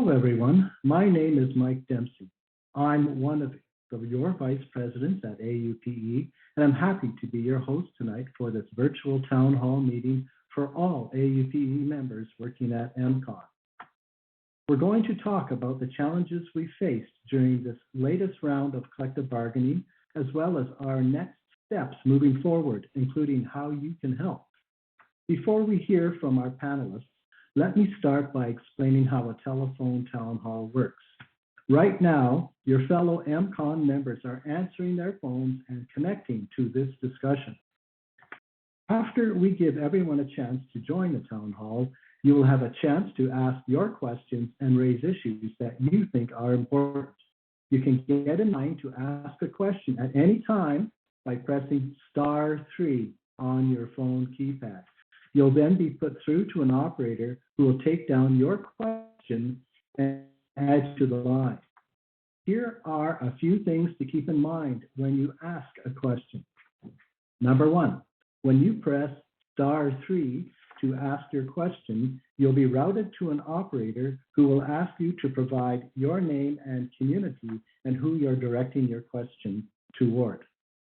Hello, everyone. My name is Mike Dempsey. I'm one of your vice presidents at AUPE, and I'm happy to be your host tonight for this virtual town hall meeting for all AUPE members working at EMCON. We're going to talk about the challenges we faced during this latest round of collective bargaining, as well as our next steps moving forward, including how you can help. Before we hear from our panelists, let me start by explaining how a telephone town hall works. Right now, your fellow EMCON members are answering their phones and connecting to this discussion. After we give everyone a chance to join the town hall, you will have a chance to ask your questions and raise issues that you think are important. You can get in line to ask a question at any time by pressing *3 on your phone keypad. You'll then be put through to an operator who will take down your question and add to the line. Here are a few things to keep in mind when you ask a question. Number one, when you press *3 to ask your question, you'll be routed to an operator who will ask you to provide your name and community and who you're directing your question toward.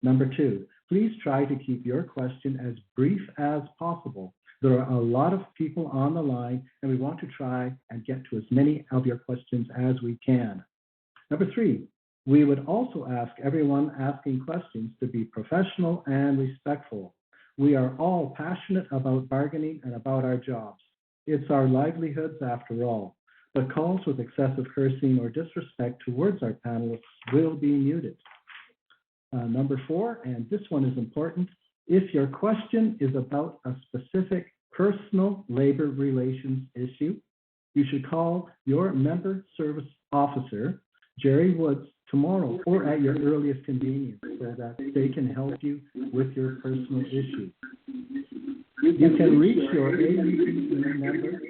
Number two, please try to keep your question as brief as possible. There are a lot of people on the line, and we want to try and get to as many of your questions as we can. Number three, we would also ask everyone asking questions to be professional and respectful. We are all passionate about bargaining and about our jobs. It's our livelihoods after all, but calls with excessive cursing or disrespect towards our panelists will be muted. Number four, and this one is important, if your question is about a specific personal labor relations issue, you should call your member service officer, Jerry Woods, tomorrow or at your earliest convenience so that they can help you with your personal issue. You can reach your AUPE member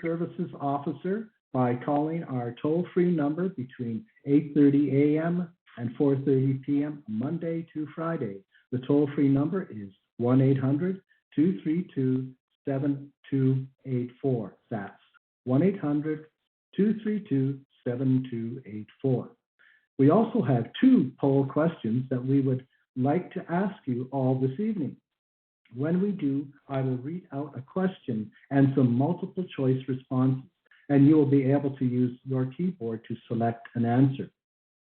services officer by calling our toll-free number between 8:30 a.m. and 4:30 p.m. Monday to Friday. The toll-free number is 1-800-232-7284. That's 1-800-232-7284. We also have two poll questions that we would like to ask you all this evening. When we do, I will read out a question and some multiple choice responses, and you will be able to use your keyboard to select an answer.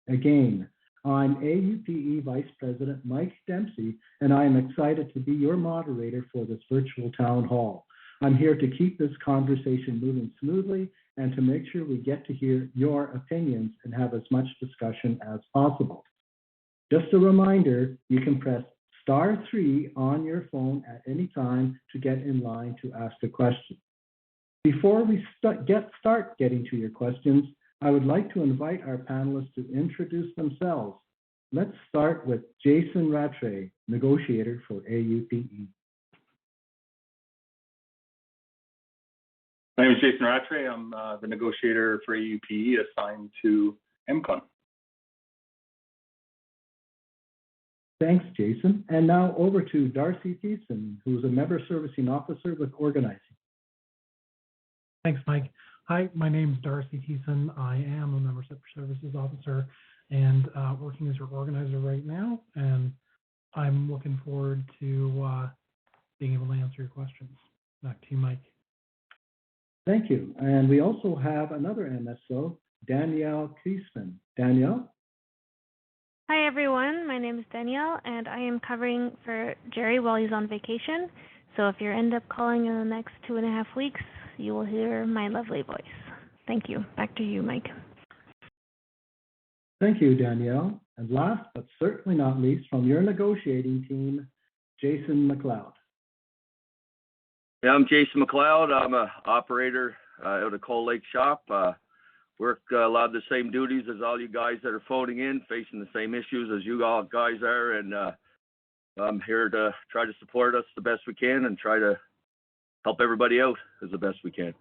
Again, I'm AUPE Vice President Mike Dempsey, and I am excited to be your moderator for this virtual town hall. I'm here to keep this conversation moving smoothly and to make sure we get to hear your opinions and have as much discussion as possible. Just a reminder, you can press *3 on your phone at any time to get in line to ask a question. Before we start getting to your questions, I would like to invite our panelists to introduce themselves. Let's start with Jason Rattray, negotiator for AUPE. My name is Jason Rattray. I'm the negotiator for AUPE assigned to EMCON. Thanks, Jason. And now over to Darcy Thiessen, who's a member servicing officer with organizing. Thanks, Mike. Hi, my name is Darcy Thiessen. I am a member services officer and working as your organizer right now. And I'm looking forward to being able to answer your questions. Back to you, Mike. Thank you. And we also have another MSO, Danielle Kiesman. Danielle? Hi, everyone. My name is Danielle, and I am covering for Jerry while he's on vacation. So if you end up calling in the next 2.5 weeks, you will hear my lovely voice. Thank you. Back to you, Mike. Thank you, Danielle. And last but certainly not least, from your negotiating team, Jason McLeod. Yeah, I'm Jason McLeod. I'm an operator out of Cold Lake Shop. Work a lot of the same duties as all you guys that are phoning in, facing the same issues as you all guys are. And I'm here to try to support us the best we can and try to help everybody out as the best we can.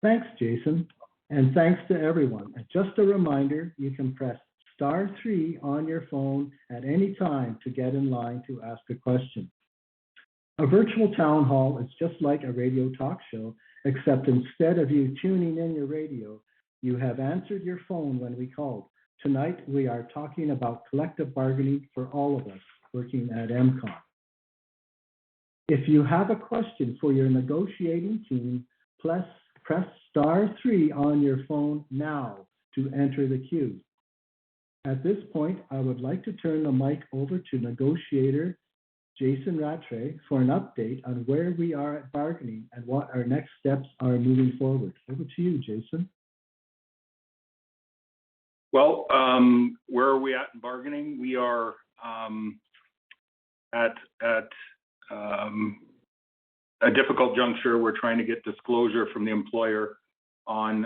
Thanks, Jason. And thanks to everyone. And just a reminder, you can press *3 on your phone at any time to get in line to ask a question. A virtual town hall is just like a radio talk show, except instead of you tuning in your radio, you have answered your phone when we called. Tonight, we are talking about collective bargaining for all of us working at EMCON. If you have a question for your negotiating team, press *3 on your phone now to enter the queue. At this point, I would like to turn the mic over to negotiator Jason Rattray for an update on where we are at bargaining and what our next steps are moving forward. Over to you, Jason. Well, where are we at in bargaining? We are at a difficult juncture. We're trying to get disclosure from the employer on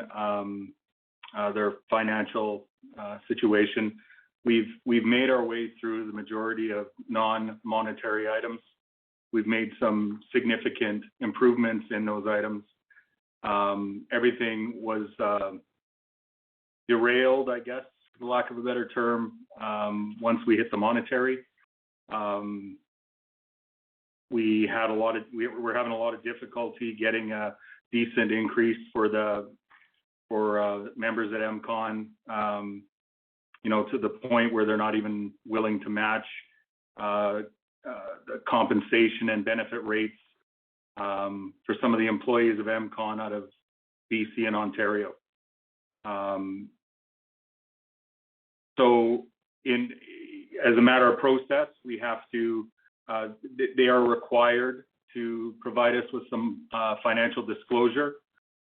their financial situation. We've made our way through the majority of non-monetary items. We've made some significant improvements in those items. Everything was derailed, I guess, for lack of a better term, once we hit the monetary. We're having a lot of difficulty getting a decent increase for members at EMCON, to the point where they're not even willing to match the compensation and benefit rates for some of the employees of EMCON out of BC and Ontario. So as a matter of process, we have to, they are required to provide us with some financial disclosure.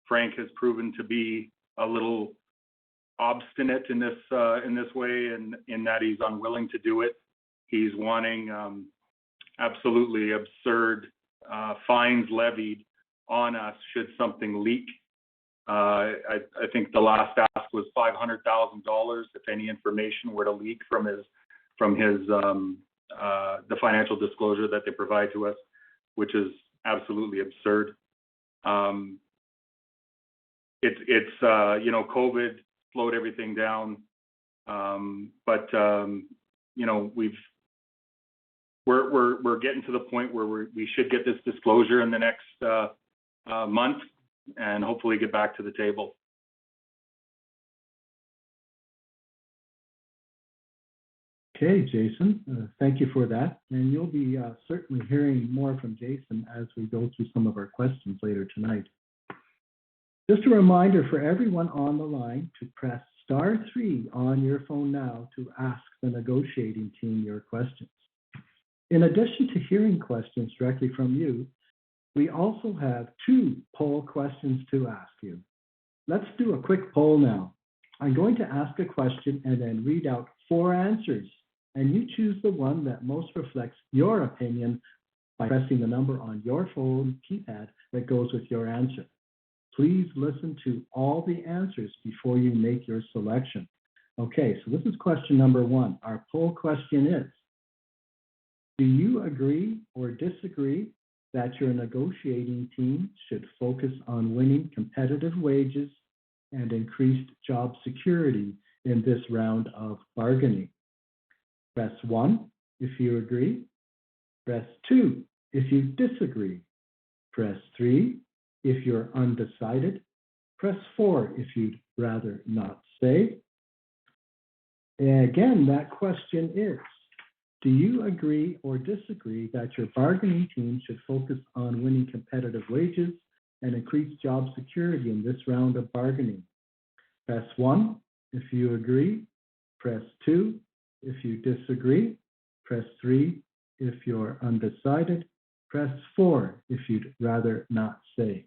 Frank has proven to be a little obstinate in this way, in that he's unwilling to do it. He's wanting absolutely absurd fines levied on us should something leak. I think the last ask was $500,000 if any information were to leak from his the financial disclosure that they provide to us, which is absolutely absurd. COVID slowed everything down, but we're getting to the point where we should get this disclosure in the next month, and hopefully get back to the table. Okay, Jason, thank you for that. And you'll be certainly hearing more from Jason as we go through some of our questions later tonight. Just a reminder for everyone on the line to press *3 on your phone now to ask the negotiating team your questions. In addition to hearing questions directly from you, we also have 2 poll questions to ask you. Let's do a quick poll now. I'm going to ask a question and then read out 4 answers, and you choose the one that most reflects your opinion by pressing the number on your phone keypad that goes with your answer. Please listen to all the answers before you make your selection. Okay, so this is question number 1. Our poll question is, do you agree or disagree that your negotiating team should focus on winning competitive wages and increased job security in this round of bargaining? Press 1 if you agree. Press 2 if you disagree. Press 3 if you're undecided. Press 4 if you'd rather not say. And again, that question is, do you agree or disagree that your bargaining team should focus on winning competitive wages and increase job security in this round of bargaining? Press 1 if you agree. Press 2 if you disagree. Press 3 if you're undecided. Press 4 if you'd rather not say.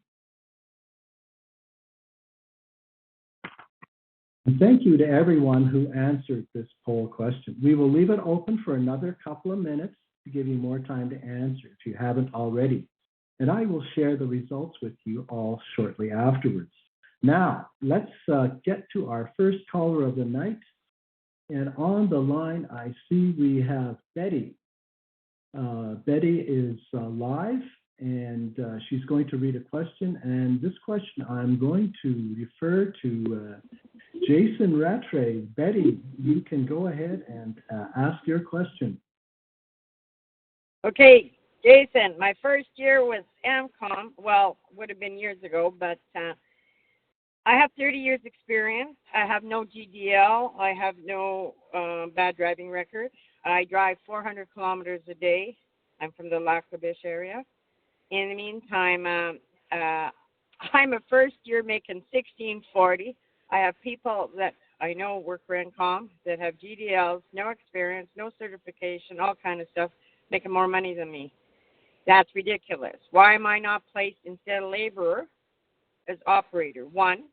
And thank you to everyone who answered this poll question. We will leave it open for another couple of minutes to give you more time to answer if you haven't already. And I will share the results with you all shortly afterwards. Now, let's get to our first caller of the night. And on the line, I see we have Betty. Betty is live, and she's going to read a question. And this question I'm going to refer to Jason Rattray. Betty, you can go ahead and ask your question. Okay, Jason, my first year was AMCON. Well, would have been years ago, but I have 30 years experience. I have no GDL. I have no bad driving record. I drive 400 kilometers a day. I'm from the Lac La Biche area. In the meantime, I'm a first year making $16.40. I have people that I know work for EMCON that have GDLs, no experience, no certification, all kind of stuff, making more money than me. That's ridiculous. Why am I not placed instead of laborer as operator? One,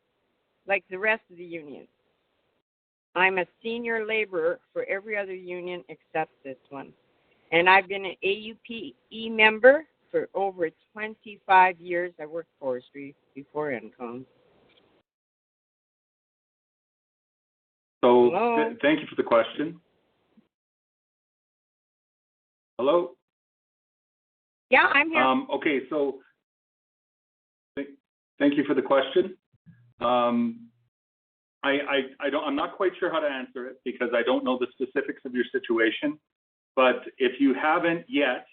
like the rest of the unions. I'm a senior laborer for every other union except this one. And I've been an AUPE member for over 25 years. I worked forestry before EMCON. So Hello? thank you for the question. Hello? Yeah, I'm here. Okay, so thank you for the question. I'm not quite sure how to answer it because I don't know the specifics of your situation. But if you haven't yet,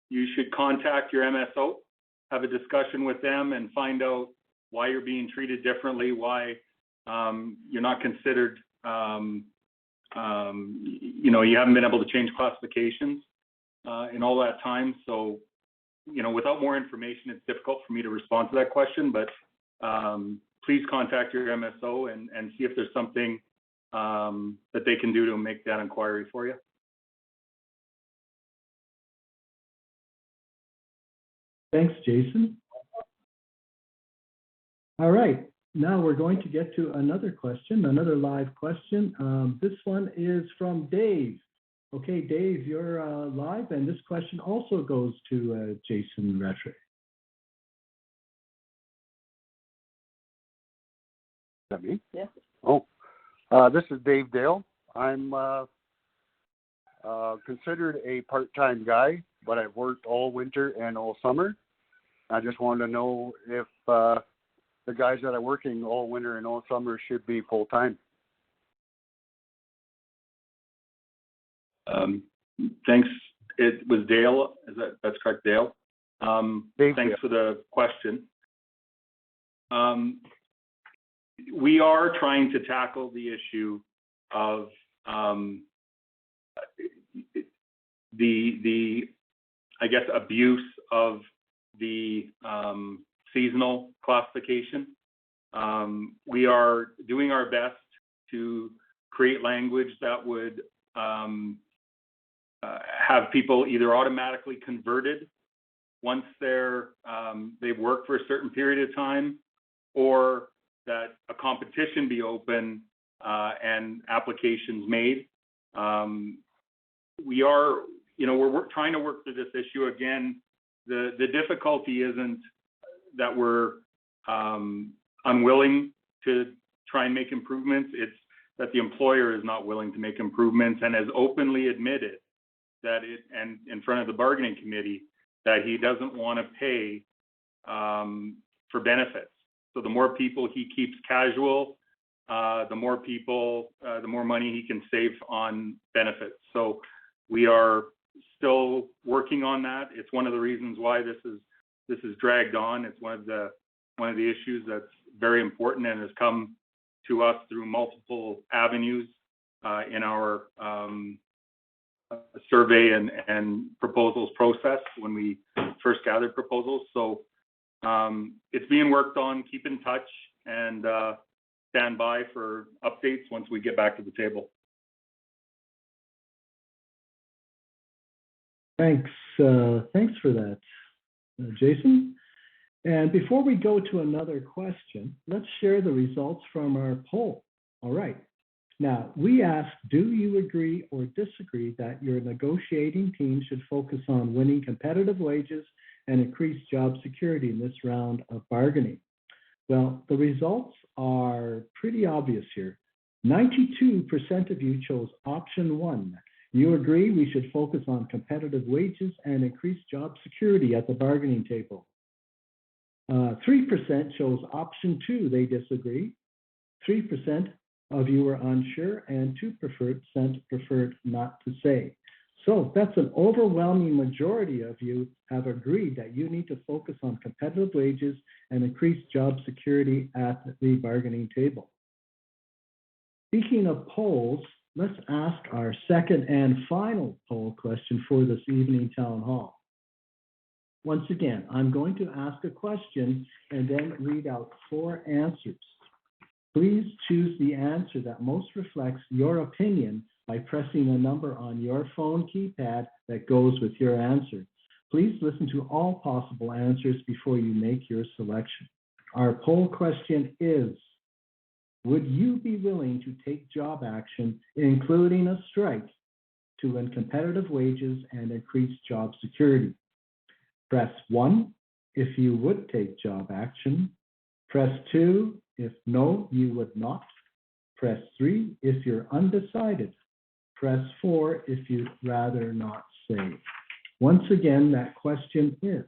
you should contact your MSO, have a discussion with them, and find out why you're being treated differently, why you're not considered. You haven't been able to change classifications in all that time. So, without more information, it's difficult for me to respond to that question. But please contact your MSO and see if there's something that they can do to make that inquiry for you. Thanks, Jason. All right, now we're going to get to another question, another live question. This one is from Dave. Okay, Dave, you're live, and this question also goes to Jason Rattray. Is that me? Yes. Oh, this is Dave Dale. I'm considered a part-time guy, but I've worked all winter and all summer. I just wanted to know if the guys that are working all winter and all summer should be full-time. Thanks. It was Dale. That's correct, Dale? Dave, thanks for the question. We are trying to tackle the issue of the I guess abuse of the seasonal classification. We are doing our best to create language that would have people either automatically converted once they've worked for a certain period of time, or that a competition be open and applications made. We're trying to work through this issue. Again, the difficulty isn't that we're unwilling to try and make improvements. It's that the employer is not willing to make improvements and has openly admitted that and in front of the bargaining committee, that he doesn't want to pay for benefits. So the more people he keeps casual, the more money he can save on benefits. So we are still working on that. It's one of the reasons why this is dragged on. It's one of the issues that's very important and has come to us through multiple avenues in our survey and proposals process when we first gathered proposals. So it's being worked on. Keep in touch and stand by for updates once we get back to the table. Thanks. Thanks for that, Jason. And before we go to another question, let's share the results from our poll. All right. Now, we asked, do you agree or disagree that your negotiating team should focus on winning competitive wages and increase job security in this round of bargaining? Well, the results are pretty obvious here. 92% of you chose option 1. You agree we should focus on competitive wages and increase job security at the bargaining table. 3% chose option 2, they disagree. 3% of you were unsure, and 2% preferred not to say. So that's an overwhelming majority of you have agreed that you need to focus on competitive wages and increased job security at the bargaining table. Speaking of polls, let's ask our second and final poll question for this evening town hall. Once again, I'm going to ask a question and then read out 4 answers. Please choose the answer that most reflects your opinion by pressing a number on your phone keypad that goes with your answer. Please listen to all possible answers before you make your selection. Our poll question is, would you be willing to take job action, including a strike, to win competitive wages and increase job security? Press 1 if you would take job action. Press 2 if no, you would not. Press 3 if you're undecided. Press 4 if you'd rather not say. Once again, that question is,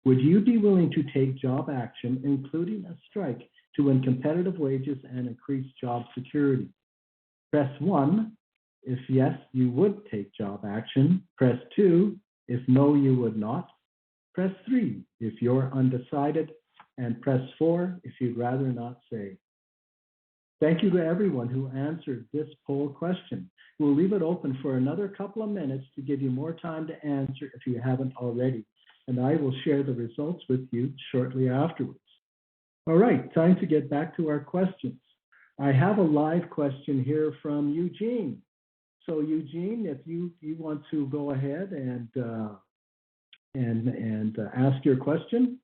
would you be willing to take job action, including a strike, to win competitive wages and increase job security? Press 1 if yes, you would take job action. Press 2 if no, you would not. Press 3 if you're undecided, and press 4 if you'd rather not say. Thank you to everyone who answered this poll question. We'll leave it open for another couple of minutes to give you more time to answer if you haven't already, and I will share the results with you shortly afterwards. All right, time to get back to our questions. I have a live question here from Eugene. So Eugene, if you want to go ahead and ask your question.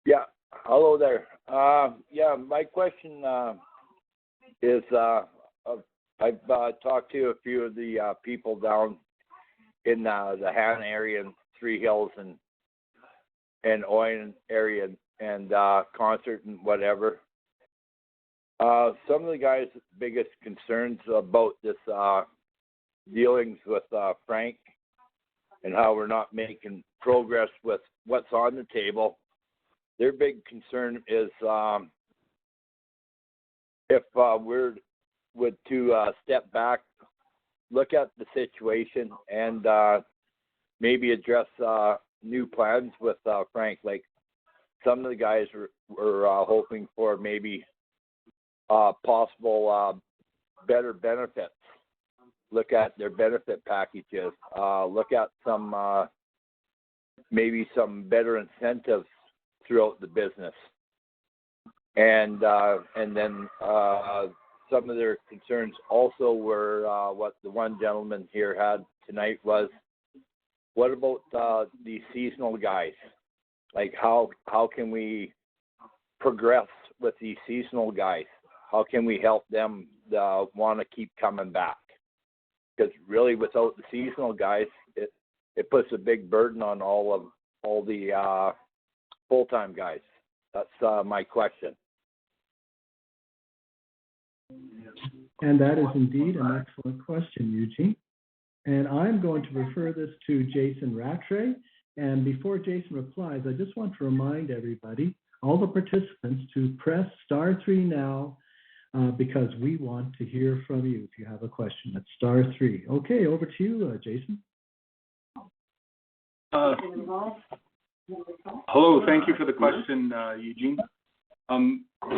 Yeah, hello there. My question is, I've talked to a few of the people down in the Han area and Three Hills and Oyen area and Concert and whatever. Some of the guys' biggest concerns about this dealings with Frank and how we're not making progress with what's on the table. Their big concern is if we're to step back, look at the situation, and maybe address new plans with Frank. Like some of the guys were hoping for maybe possible better benefits. Look at their benefit packages. Look at some maybe some better incentives throughout the business, and then some of their concerns also were what the one gentleman here had tonight was, what about the seasonal guys? Like how can we progress with these seasonal guys? How can we help them want to keep coming back? Because really, without the seasonal guys, it puts a big burden on all the full-time guys. That's my question. And that is indeed an excellent question, Eugene. And I'm going to refer this to Jason Rattray. And before Jason replies, I just want to remind everybody, all the participants, to press *3 now because we want to hear from you if you have a question. That's *3. Okay, over to you, Jason. Hello, thank you for the question, Eugene.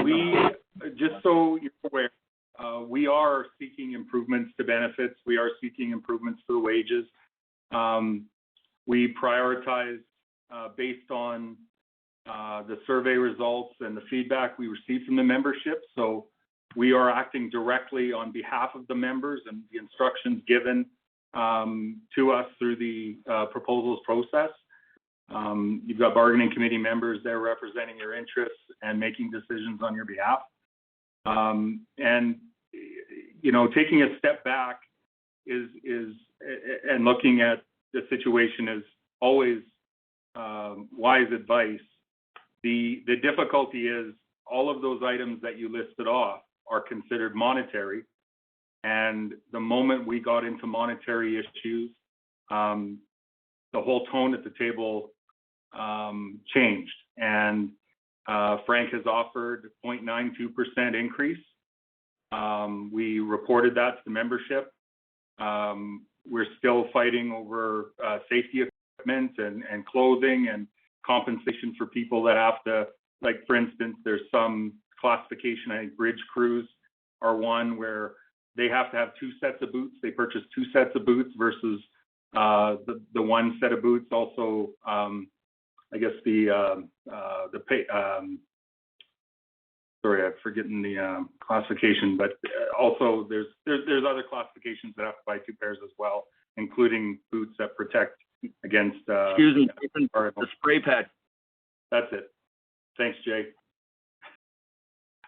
We, just so you're aware, we are seeking improvements to benefits. We are seeking improvements to the wages. We prioritize based on the survey results and the feedback we received from the membership. So we are acting directly on behalf of the members and the instructions given to us through the proposals process. You've got bargaining committee members there representing your interests and making decisions on your behalf. And you know, taking a step back is and looking at the situation is always wise advice. The difficulty is all of those items that you listed off are considered monetary, and the moment we got into monetary issues, the whole tone at the table changed. And Frank has offered 0.92% increase. We reported that to the membership. We're still fighting over safety equipment and clothing and compensation for people that have to, like, for instance, there's some classification, I think bridge crews are one where they have to have 2 sets of boots. They purchase 2 sets of boots versus the one set of boots. Also, I guess sorry, I'm forgetting the classification, but also there's other classifications that have to buy 2 pairs as well, including boots that protect against. Excuse me, the spray pad. That's it. Thanks, Jay.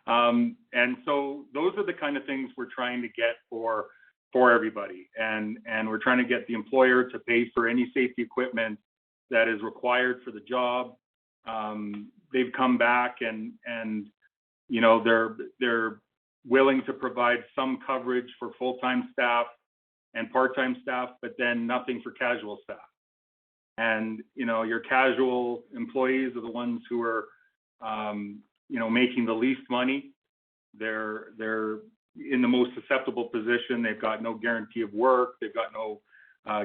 And so those are the kind of things we're trying to get for everybody, and we're trying to get the employer to pay for any safety equipment that is required for the job. They've come back and you know, they're willing to provide some coverage for full-time staff and part-time staff, but then nothing for casual staff. And you know, your casual employees are the ones who are you know, making the least money. They're in the most susceptible position. They've got no guarantee of work. They've got no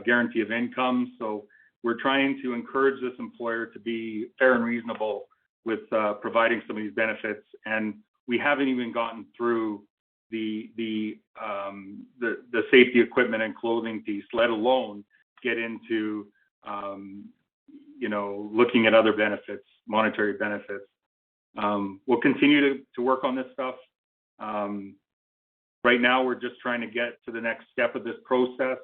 guarantee of income. So we're trying to encourage this employer to be fair and reasonable with providing some of these benefits. And we haven't even gotten through the safety equipment and clothing piece, let alone get into you know, looking at other benefits, monetary benefits. We'll continue to work on this stuff. Right now, we're just trying to get to the next step of this process,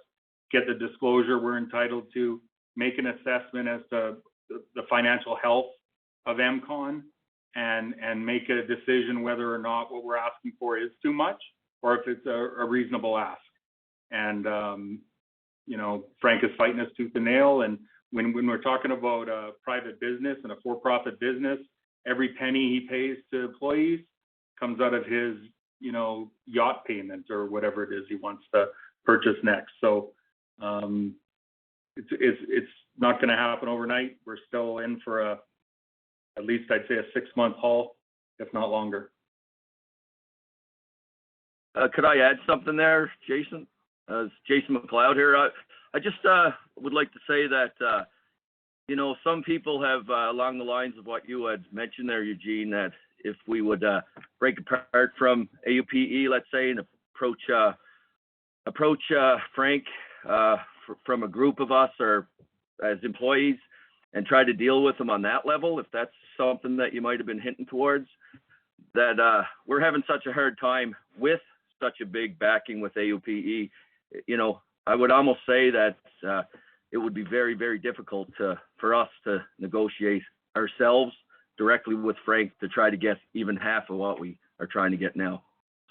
get the disclosure we're entitled to, make an assessment as to the financial health of EMCON, and make a decision whether or not what we're asking for is too much or if it's a reasonable ask. And, you know, Frank is fighting us tooth and nail. And when we're talking about a private business and a for-profit business, every penny he pays to employees comes out of his, you know, yacht payment or whatever it is he wants to purchase next. So it's not going to happen overnight. We're still in for at least I'd say a 6-month haul, if not longer. Could I add something there, Jason? It's Jason McLeod here. I just would like to say that, you know, some people have, along the lines of what you had mentioned there, Eugene, that if we would break apart from AUPE, let's say, and approach Frank from a group of us or as employees and try to deal with him on that level, if that's something that you might have been hinting towards, that we're having such a hard time with such a big backing with AUPE. You know, I would almost say that it would be very, very difficult for us to negotiate ourselves directly with Frank to try to get even half of what we are trying to get now.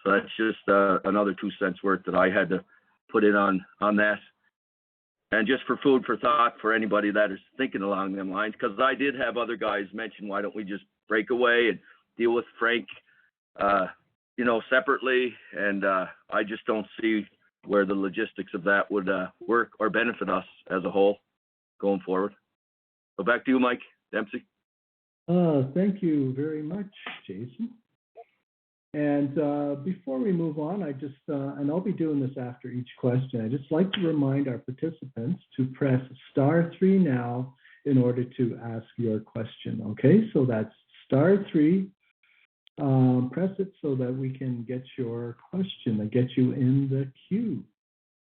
So that's just another 2 cents worth that I had to put in on that. And just for food for thought for anybody that is thinking along them lines, because I did have other guys mention, why don't we just break away and deal with Frank, you know, separately. And I just don't see where the logistics of that would work or benefit us as a whole going forward. So back to you, Mike Dempsey. Thank you very much, Jason. And before we move on, I just, and I'll be doing this after each question, I'd just like to remind our participants to press *3 now in order to ask your question, okay? So that's *3. Press it so that we can get your question and get you in the queue.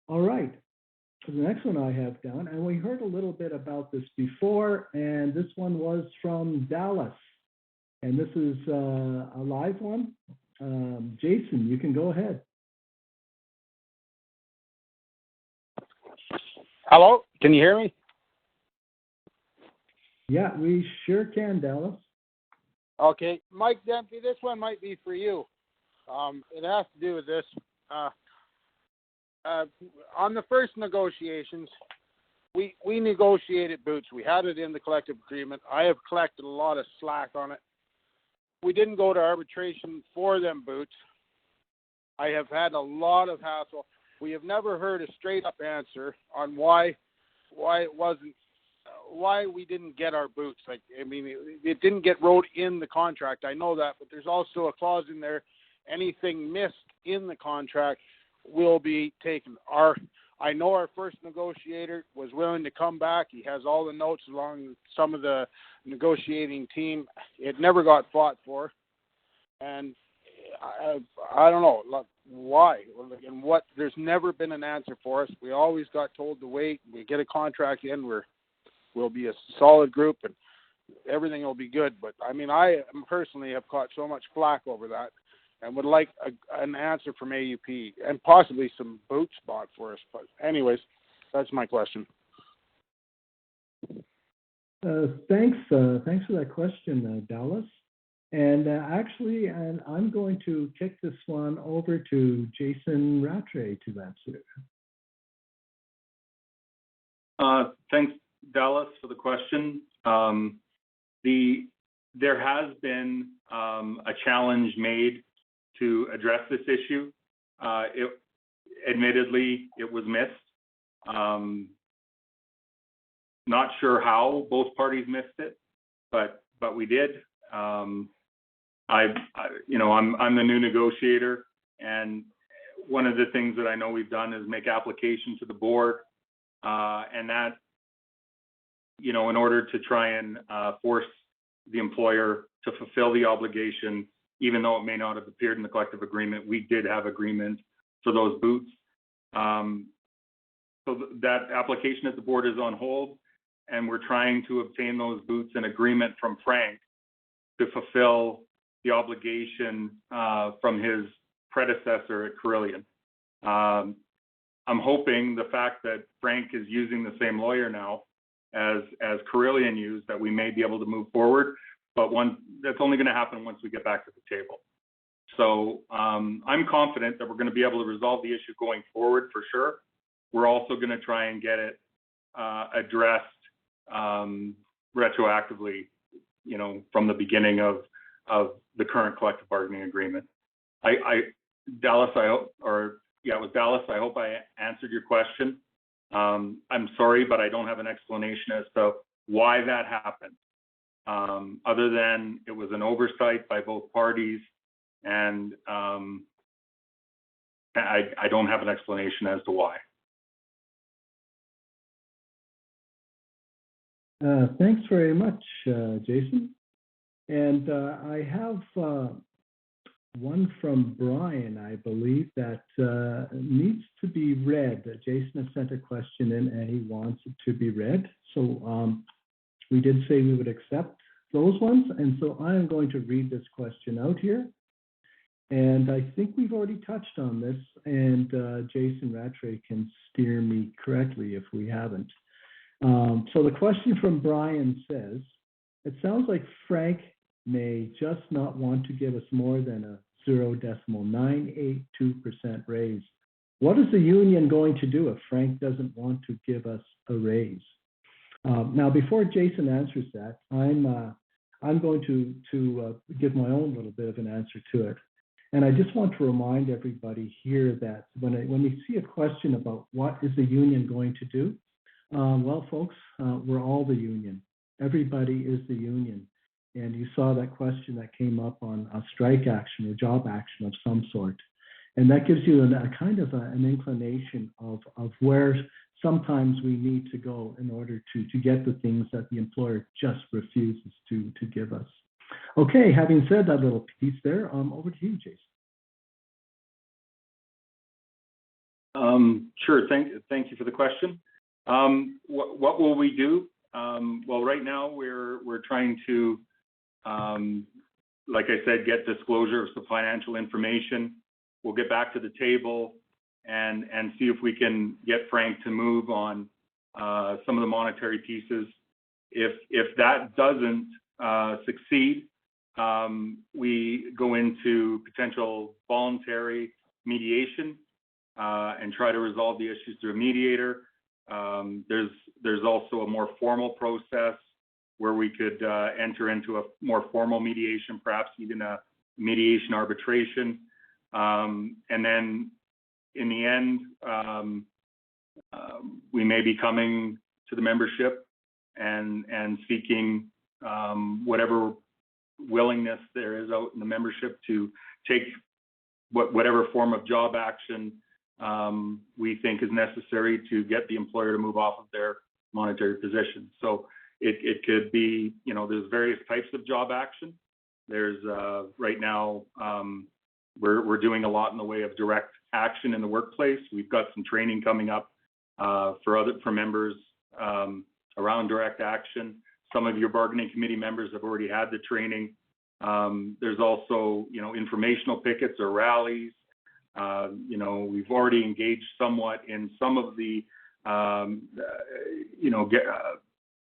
All right. So the next one I have down, and we heard a little bit about this before, and this one was from Dallas. And this is a live one. Jason, you can go ahead. Hello, can you hear me? Yeah, we sure can, Dallas. Okay, Mike Dempsey, this one might be for you. It has to do with this. On the first negotiations, we negotiated boots. We had it in the collective agreement. I have collected a lot of slack on it. We didn't go to arbitration for them boots. I have had a lot of hassle. We have never heard a straight up answer on why we didn't get our boots. Like, I mean, it didn't get wrote in the contract. I know that, but there's also a clause in there. Anything missed in the contract will be taken. Our I know our first negotiator was willing to come back. He has all the notes along with some of the negotiating team. It never got fought for. And I don't know why and what. There's never been an answer for us. We always got told to wait. We get a contract in, we'll be a solid group and everything will be good. But I mean, I personally have caught so much flack over that, and would like an answer from AUP and possibly some boots bought for us. But anyways, that's my question. Thanks for that question, Dallas. And actually, I'm going to kick this one over to Jason Rattray to answer. Thanks, Dallas, for the question. There has been a challenge made to address this issue. Admittedly, it was missed. Not sure how both parties missed it, but we did. I'm the new negotiator, and one of the things that I know we've done is make application to the board, and that, in order to try and force the employer to fulfill the obligation, even though it may not have appeared in the collective agreement, we did have agreement for those boots. So that application at the board is on hold, and we're trying to obtain those boots in agreement from Frank to fulfill the obligation from his predecessor at Carillion. I'm hoping the fact that Frank is using the same lawyer now as Carillion used, that we may be able to move forward, but that's only going to happen once we get back to the table. So I'm confident that we're going to be able to resolve the issue going forward for sure. We're also going to try and get it addressed retroactively, from the beginning of the current collective bargaining agreement. Dallas, it was Dallas. I hope I answered your question. I'm sorry, but I don't have an explanation as to why that happened, other than it was an oversight by both parties, and I don't have an explanation as to why. Thanks very much, Jason. And I have one from Brian, I believe, that needs to be read. Jason has sent a question in and he wants it to be read. So we did say we would accept those ones. And so I am going to read this question out here. And I think we've already touched on this, and Jason Rattray can steer me correctly if we haven't. So the question from Brian says, it sounds like Frank may just not want to give us more than a 0.982% raise. What is the union going to do if Frank doesn't want to give us a raise? Now, before Jason answers that, I'm going to give my own little bit of an answer to it. And I just want to remind everybody here that when we see a question about what is the union going to do, well, folks, we're all the union. Everybody is the union. And you saw that question that came up on a strike action or job action of some sort. And that gives you a kind of an inclination of where sometimes we need to go in order to get the things that the employer just refuses to give us. Okay, having said that little piece there, over to you, Jason. Sure, thank you for the question. What will we do? Well, right now we're trying to, like I said, get disclosure of some financial information. We'll get back to the table and see if we can get Frank to move on some of the monetary pieces. If that doesn't succeed, we go into potential voluntary mediation and try to resolve the issues through a mediator. There's also a more formal process where we could enter into a more formal mediation, perhaps even a mediation arbitration. And then in the end, we may be coming to the membership and seeking whatever willingness there is out in the membership to take whatever form of job action we think is necessary to get the employer to move off of their monetary position. So it could be, there's various types of job action. There's right now, we're doing a lot in the way of direct action in the workplace. We've got some training coming up for members around direct action. Some of your bargaining committee members have already had the training. There's also, informational pickets or rallies. We've already engaged somewhat in some of the,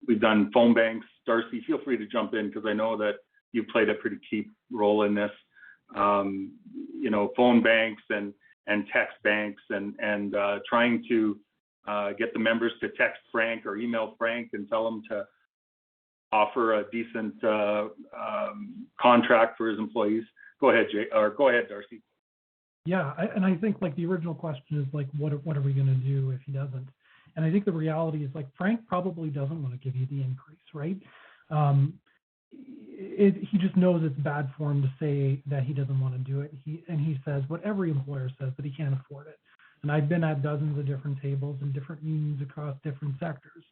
we've done phone banks. Darcy, feel free to jump in because I know that you played a pretty key role in this. Phone banks and text banks and trying to get the members to text Frank or email Frank and tell him to offer a decent contract for his employees. Go ahead, Darcy. Yeah, I think the original question is what are we going to do if he doesn't? And I think the reality is Frank probably doesn't want to give you the increase, right? He just knows it's bad for him to say that he doesn't want to do it. He says what every employer says, that he can't afford it. And I've been at dozens of different tables and different unions across different sectors.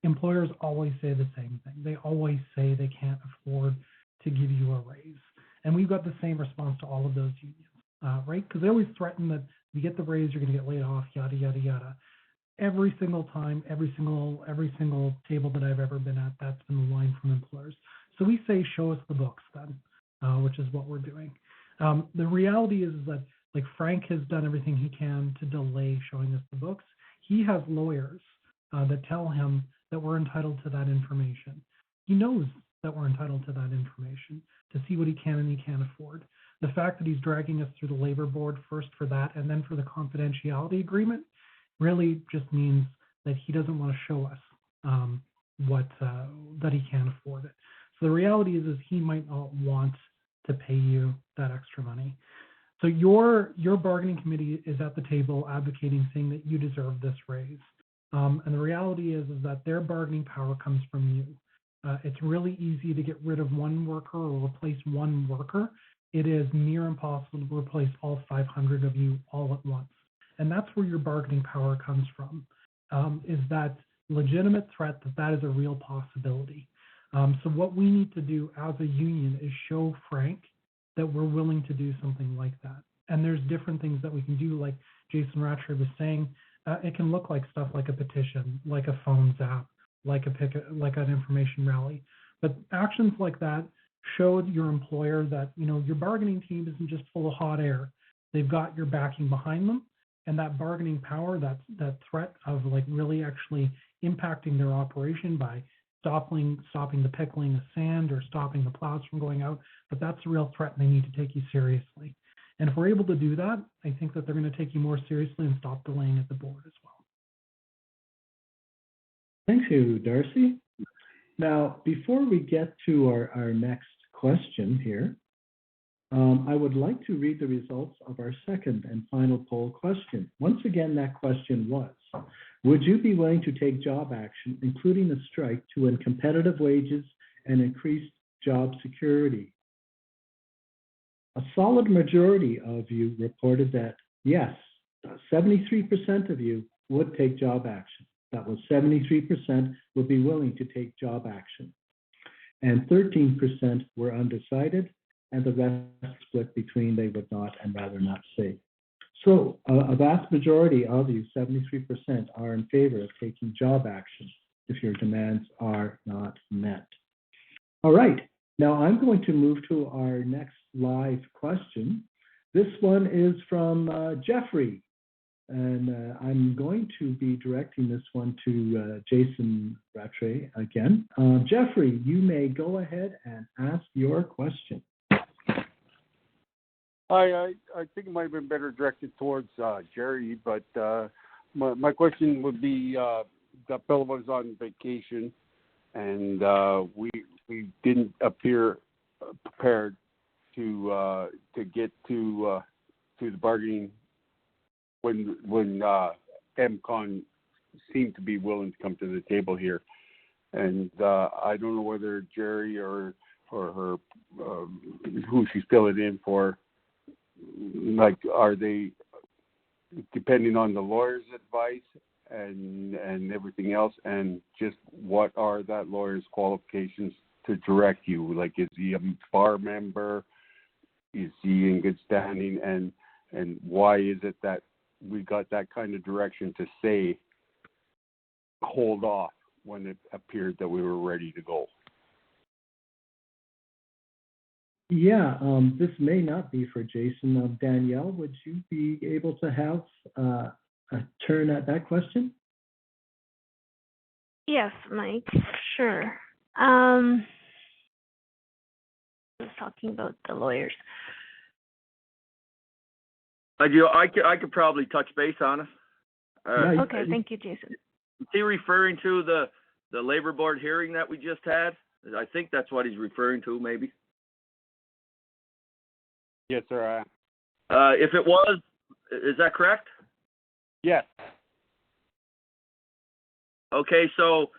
Employers always say the same thing. They always say they can't afford to give you a raise. And we've got the same response to all of those unions, right? Because they always threaten that if you get the raise, you're going to get laid off, yada, yada, yada. Every single time, every single table that I've ever been at, that's been the line from employers. So we say, show us the books then, which is what we're doing. The reality is that Frank has done everything he can to delay showing us the books. He has lawyers that tell him that we're entitled to that information. He knows that we're entitled to that information to see what he can and he can't afford. The fact that he's dragging us through the labor board first for that and then for the confidentiality agreement really just means that he doesn't want to show us that he can't afford it. So the reality is he might not want to pay you that extra money. So your bargaining committee is at the table advocating, saying that you deserve this raise. And the reality is that their bargaining power comes from you. It's really easy to get rid of one worker or replace one worker. It is near impossible to replace all 500 of you all at once. And that's where your bargaining power comes from, is that legitimate threat that is a real possibility. So what we need to do as a union is show Frank that we're willing to do something like that. And there's different things that we can do, like Jason Rattray was saying. It can look like stuff like a petition, like a phone zap, like an information rally. But actions like that show your employer that your bargaining team isn't just full of hot air. They've got your backing behind them, and that bargaining power, that threat of really actually impacting their operation by stopping the pickling of sand or stopping the plows from going out, that's a real threat and they need to take you seriously. And if we're able to do that, I think that they're going to take you more seriously and stop delaying at the board as well. Thank you, Darcy. Now, before we get to our next question here, I would like to read the results of our second and final poll question. Once again, that question was, would you be willing to take job action, including a strike, to win competitive wages and increased job security? A solid majority of you reported that yes, 73% of you would take job action. That was 73% would be willing to take job action. And 13% were undecided, and the rest split between they would not and rather not say. So a vast majority of you, 73%, are in favor of taking job action if your demands are not met. All right, now I'm going to move to our next live question. This one is from Jeffrey, and I'm going to be directing this one to Jason Rattray again. Jeffrey, you may go ahead and ask your question. I think it might have been better directed towards Jerry, but my question would be, that fellow was on vacation, and we didn't appear prepared to get to the bargaining when EMCON seemed to be willing to come to the table here, and I don't know whether Jerry or her who she's filling in for. Are they depending on the lawyer's advice and everything else, and just what are that lawyer's qualifications to direct you? Like, is he a bar member? Is he in good standing? And why is it that we got that kind of direction to say hold off when it appeared that we were ready to go? Yeah, this may not be for Jason. Danielle, would you be able to have a turn at that question? Yes, Mike, sure. I was talking about the lawyers. I could probably touch base on it. Okay, thank you, Jason. Is he referring to the labor board hearing that we just had? I think that's what he's referring to, maybe. Yes, sir. If it was, is that correct? Yes. Okay, so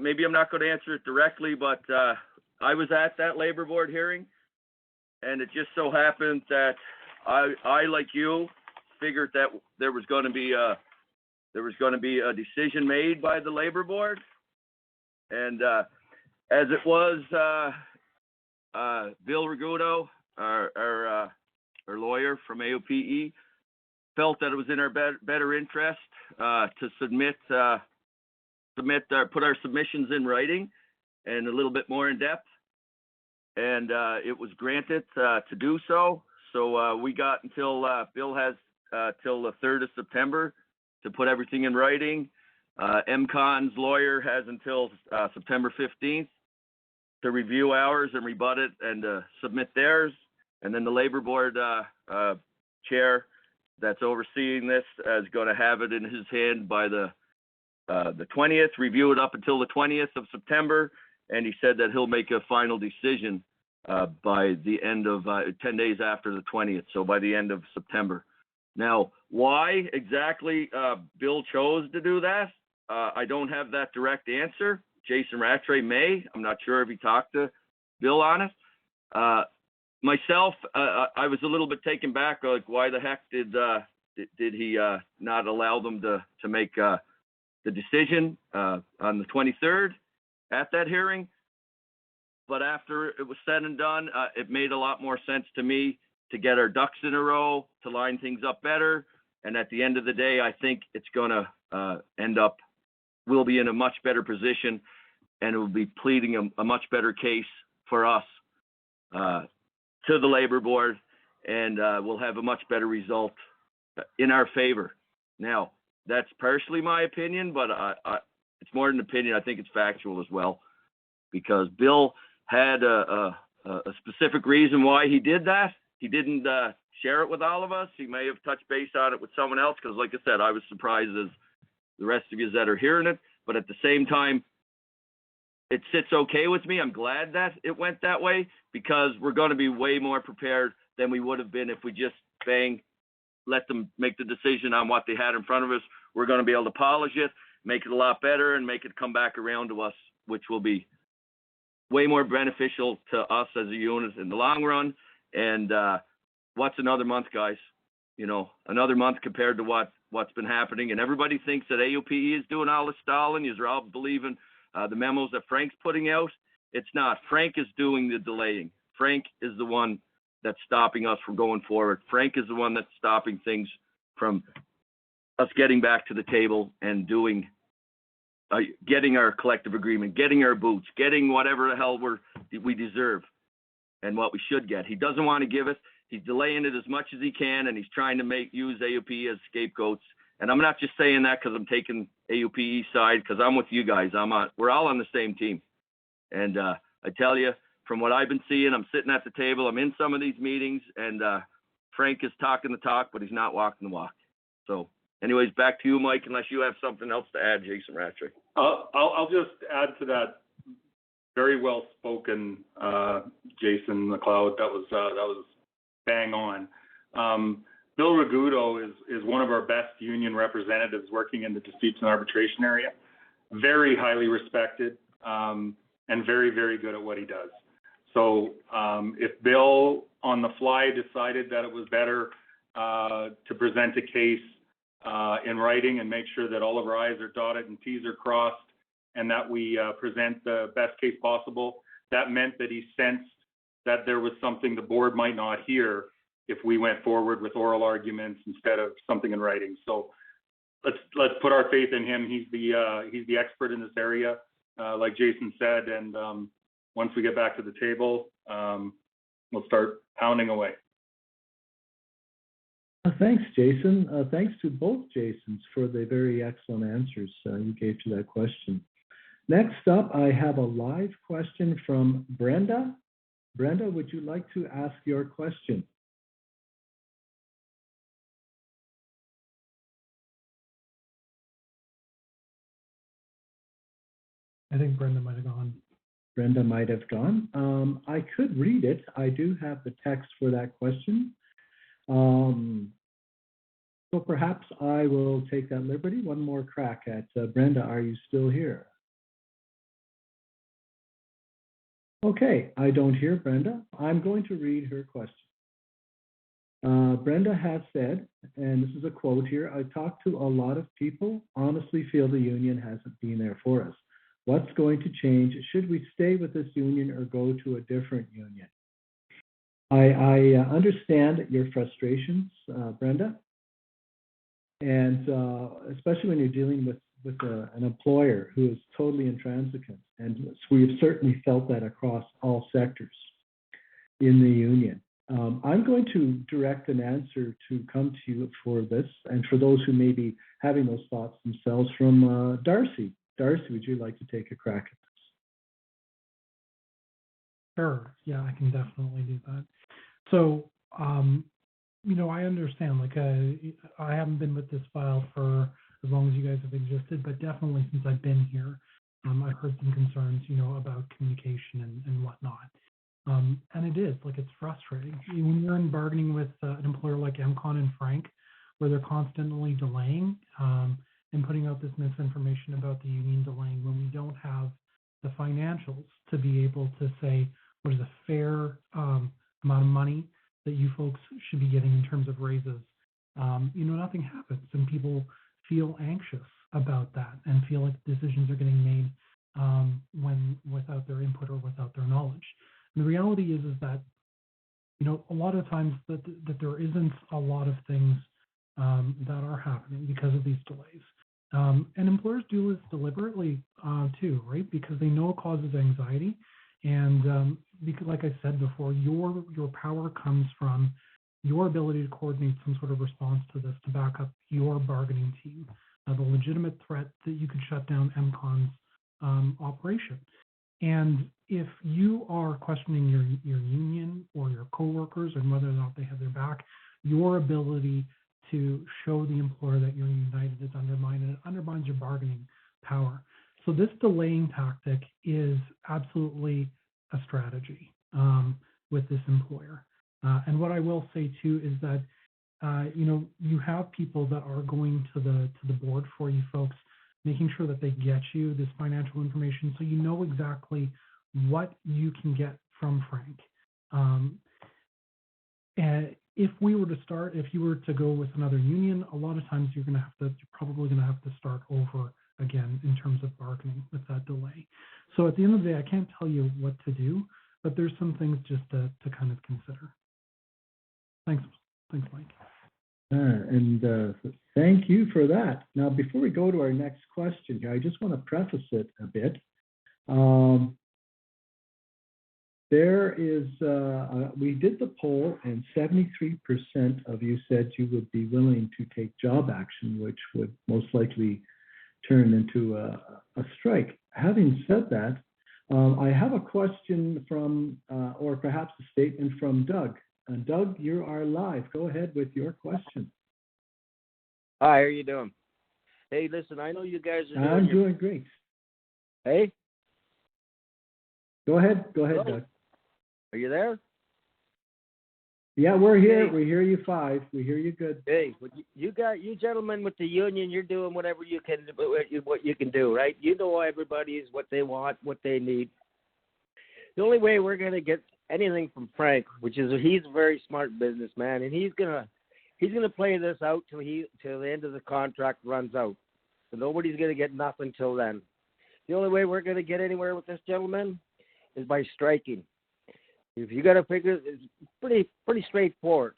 maybe I'm not going to answer it directly, but I was at that labor board hearing, and it just so happened that I like you, figured that there was going to be a decision made by the labor board, and as it was, Bill Rigudo, our lawyer from AUPE, felt that it was in our better interest to put our submissions in writing and a little bit more in depth, and it was granted to do so. So we got until Bill has till the 3rd of September to put everything in writing. EMCON's lawyer has until September 15th to review ours and rebut it and submit theirs. And then the labor board chair that's overseeing this is going to have it in his hand by the 20th, review it up until the 20th of September. And he said that he'll make a final decision by the end of 10 days after the 20th, so by the end of September. Now, why exactly Bill chose to do that, I don't have that direct answer. Jason Rattray may. I'm not sure if he talked to Bill on it. Myself, I was a little bit taken back, like why the heck did he not allow them to make the decision on the 23rd at that hearing? But after it was said and done, it made a lot more sense to me to get our ducks in a row, to line things up better. And at the end of the day, I think it's going to end up, we'll be in a much better position, and it will be pleading a much better case for us to the labor board, and we'll have a much better result in our favor. Now, that's partially my opinion, but it's more than an opinion. I think it's factual as well, because Bill had a specific reason why he did that. He didn't share it with all of us. He may have touched base on it with someone else, because like I said, I was surprised as the rest of you that are hearing it. But at the same time, it sits okay with me. I'm glad that it went that way, because we're going to be way more prepared than we would have been if we just let them make the decision on what they had in front of us. We're going to be able to polish it, make it a lot better, and make it come back around to us, which will be way more beneficial to us as a unit in the long run. And what's another month, guys? You know, another month compared to what's been happening. And everybody thinks that AUPE is doing all the stalling. You're all believing the memos that Frank's putting out. It's not. Frank is doing the delaying. Frank is the one that's stopping us from going forward. Frank is the one that's stopping things from us getting back to the table and getting our collective agreement, getting our boots, getting whatever the hell we deserve and what we should get. He doesn't want to give it. He's delaying it as much as he can, and he's trying to use AUPE as scapegoats. And I'm not just saying that because I'm taking AUPE side, because I'm with you guys. We're all on the same team. And I tell you, from what I've been seeing, I'm sitting at the table, I'm in some of these meetings, and Frank is talking the talk, but he's not walking the walk. So anyways, back to you, Mike, unless you have something else to add, Jason Rattray. I'll just add to that. Very well spoken, Jason McLeod. That was bang on. Bill Rigudo is one of our best union representatives working in the disputes and arbitration area. Very highly respected, and very, very good at what he does. So if Bill on the fly decided that it was better to present a case in writing and make sure that all of our I's are dotted and T's are crossed, and that we present the best case possible. That meant that he sensed that there was something the board might not hear if we went forward with oral arguments instead of something in writing. So let's put our faith in him. He's the expert in this area, like Jason said, and once we get back to the table, we'll start pounding away. Thanks, Jason. Thanks to both Jasons for the very excellent answers you gave to that question. Next up, I have a live question from Brenda. Brenda, would you like to ask your question? I think Brenda might have gone. Brenda might have gone. I could read it. I do have the text for that question. So perhaps I will take that liberty. One more crack at Brenda. Are you still here? Okay, I don't hear Brenda. I'm going to read her question. Brenda has said, and this is a quote here, I talked to a lot of people, honestly feel the union hasn't been there for us. What's going to change? Should we stay with this union or go to a different union? I understand your frustrations, Brenda, and especially when you're dealing with an employer who is totally intransigent. And we have certainly felt that across all sectors in the union. I'm going to direct an answer to come to you for this, and for those who may be having those thoughts themselves, from Darcy. Darcy, would you like to take a crack at this? Sure. Yeah, I can definitely do that. So, I understand, I haven't been with this file for as long as you guys have existed, but definitely since I've been here, I've heard some concerns, about communication and whatnot. And it is, it's frustrating. When you're in bargaining with an employer like EMCON and Frank, where they're constantly delaying and putting out this misinformation about the union delaying when we don't have the financials to be able to say what is a fair amount of money that you folks should be getting in terms of raises. Nothing happens, and people feel anxious about that and feel like decisions are getting made when without their input or without their knowledge. And the reality is that, a lot of times that there isn't a lot of things that are happening because of these delays. And employers do this deliberately too, right? Because they know it causes anxiety. And because, like I said before, your power comes from your ability to coordinate some sort of response to this to back up your bargaining team, the legitimate threat that you could shut down EMCON's operation. And if you are questioning your union or your coworkers and whether or not they have their back, your ability to show the employer that you're united is undermined, and it undermines your bargaining power. So this delaying tactic is absolutely a strategy with this employer. And what I will say too is that you have people that are going to the board for you folks, making sure that they get you this financial information so you know exactly what you can get from Frank. And if you were to go with another union, a lot of times you're probably going to have to start over again in terms of bargaining with that delay. So at the end of the day, I can't tell you what to do, but there's some things just to kind of consider. Thanks, Mike. And thank you for that. Now, before we go to our next question here, I just want to preface it a bit. We did the poll, and 73% of you said you would be willing to take job action, which would most likely turn into a strike. Having said that, I have a question from, or perhaps a statement from Doug. Doug, you are live. Go ahead with your question. Hi, how are you doing? Hey, listen, I know you guys are doing great. Hey? Go ahead, Hello? Doug. Are you there? Yeah, we're here. Hey. We hear you fine. We hear you good. Hey, you gentlemen with the union, you're doing whatever you can, what you can do, right? You know everybody is what they want, what they need. The only way we're going to get anything from Frank, which is he's a very smart businessman, and he's He's going to play this out till the end of the contract runs out. So nobody's going to get nothing till then. The only way we're going to get anywhere with this gentleman is by striking. If you got to figure, it's pretty straightforward.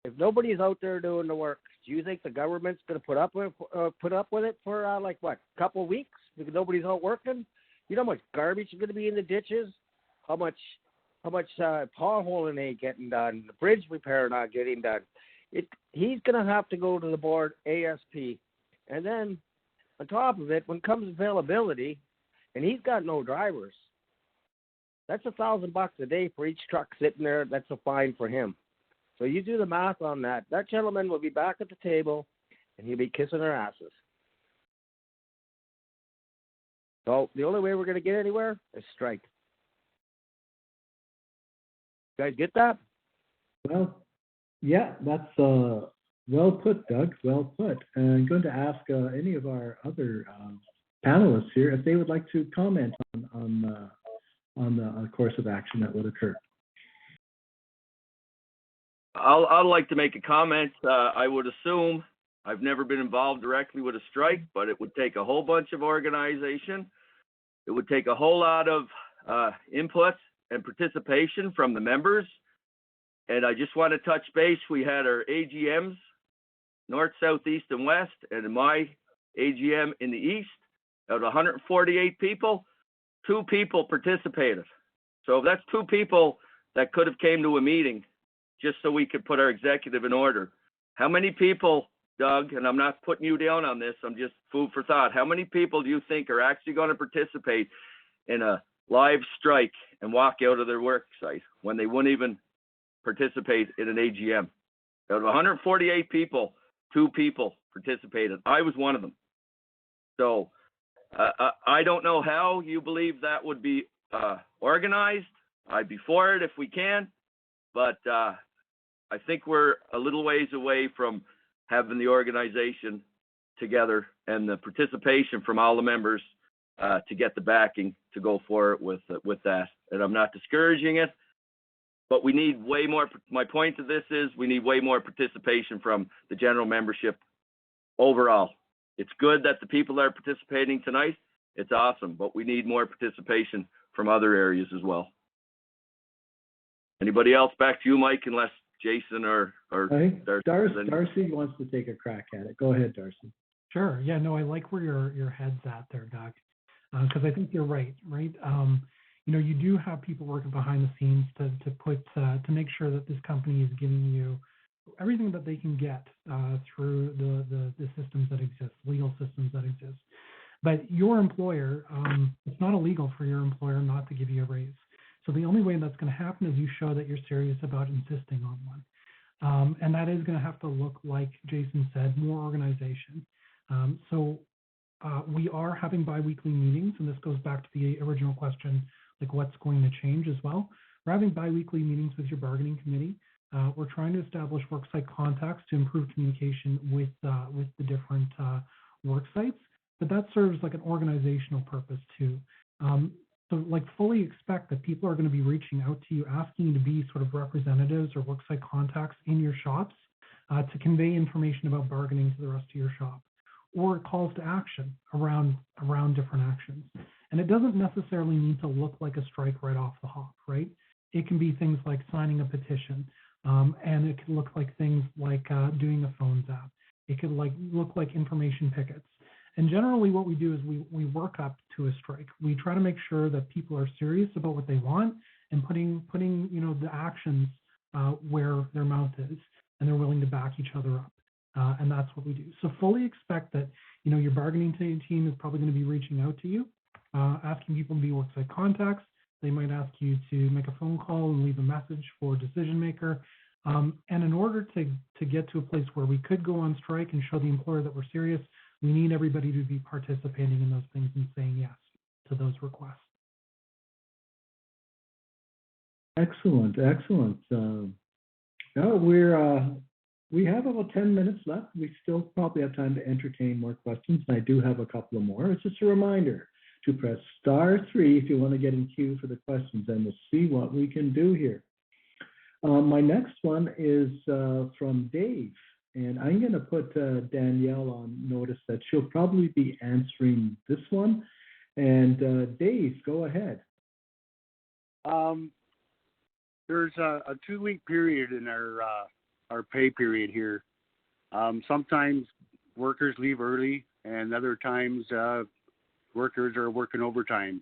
If nobody's out there doing the work, do you think the government's going to put up with it for like what, a couple of weeks because nobody's out working? You know how much garbage is going to be in the ditches? How much potholing ain't getting done? The bridge repair not getting done. He's going to have to go to the board ASP, and then on top of it, when comes availability, and he's got no drivers, that's $1,000 a day for each truck sitting there. That's a fine for him. So you do the math on that. That gentleman will be back at the table, and he'll be kissing our asses. So the only way we're going to get anywhere is strike. You guys get that? Well, yeah, that's well put, Doug. Well put. And I'm going to ask any of our other panelists here if they would like to comment on the course of action that would occur. I'd like to make a comment. I would assume, I've never been involved directly with a strike, but it would take a whole bunch of organization. It would take a whole lot of input and participation from the members. And I just want to touch base. We had our AGMs, North, South, East, and West, and in my AGM in the East, out of 148 people, 2 people participated. So that's 2 people that could have came to a meeting just so we could put our executive in order. How many people, Doug, and I'm not putting you down on this, I'm just food for thought. How many people do you think are actually going to participate in a live strike and walk out of their work site when they wouldn't even participate in an AGM? Out of 148 people, 2 people participated. I was one of them. So I don't know how you believe that would be organized. I'd be for it if we can, but I think we're a little ways away from having the organization together and the participation from all the members to get the backing to go forward with that. And I'm not discouraging it, but we need way more. My point to this is we need way more participation from the general membership overall. It's good that the people that are participating tonight, it's awesome, but we need more participation from other areas as well. Anybody else? Back to you, Mike, unless Jason or Darcy wants to take a crack at it. Go ahead, Darcy. Sure. Yeah, no, I like where your head's at there, Doug, because I think you're right? You do have people working behind the scenes to make sure that this company is giving you everything that they can get through the systems that exist, legal systems that exist. But your employer, it's not illegal for your employer not to give you a raise. So the only way that's going to happen is you show that you're serious about insisting on one. And that is going to have to look like Jason said, more organization. So we are having biweekly meetings, and this goes back to the original question, like what's going to change as well. We're having biweekly meetings with your bargaining committee. We're trying to establish worksite contacts to improve communication with the different work sites, but that serves like an organizational purpose too. So like fully expect that people are going to be reaching out to you, asking you to be sort of representatives or worksite contacts in your shops to convey information about bargaining to the rest of your shop, or calls to action around different actions. And it doesn't necessarily need to look like a strike right off the hop, right? It can be things like signing a petition, and it can look like things like doing a phones app. It could look like information pickets. And generally what we do is we work up to a strike. We try to make sure that people are serious about what they want and putting the actions where their mouth is, and they're willing to back each other up. And that's what we do. So fully expect that, your bargaining team is probably going to be reaching out to you, asking people to be worksite contacts. They might ask you to make a phone call and leave a message for a decision maker. And in order to get to a place where we could go on strike and show the employer that we're serious, we need everybody to be participating in those things and saying yes to those requests. Excellent. We have about 10 minutes left. We still probably have time to entertain more questions, and I do have a couple of more. It's just a reminder to press *3 if you want to get in queue for the questions, and we'll see what we can do here. My next one is from Dave, and I'm going to put Danielle on notice that she'll probably be answering this one. And Dave, go ahead. There's a 2-week period in our pay period here. Sometimes workers leave early, and other times workers are working overtime.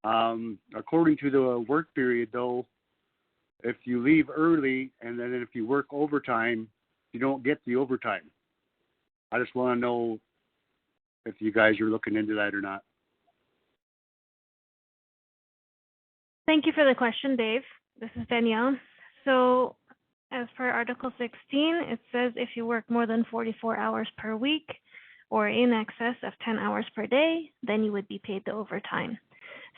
According to the work period, though, if you leave early and then if you work overtime, you don't get the overtime. I just want to know if you guys are looking into that or not. Thank you for the question, Dave. This is Danielle. So as per Article 16, it says if you work more than 44 hours per week or in excess of 10 hours per day, then you would be paid the overtime.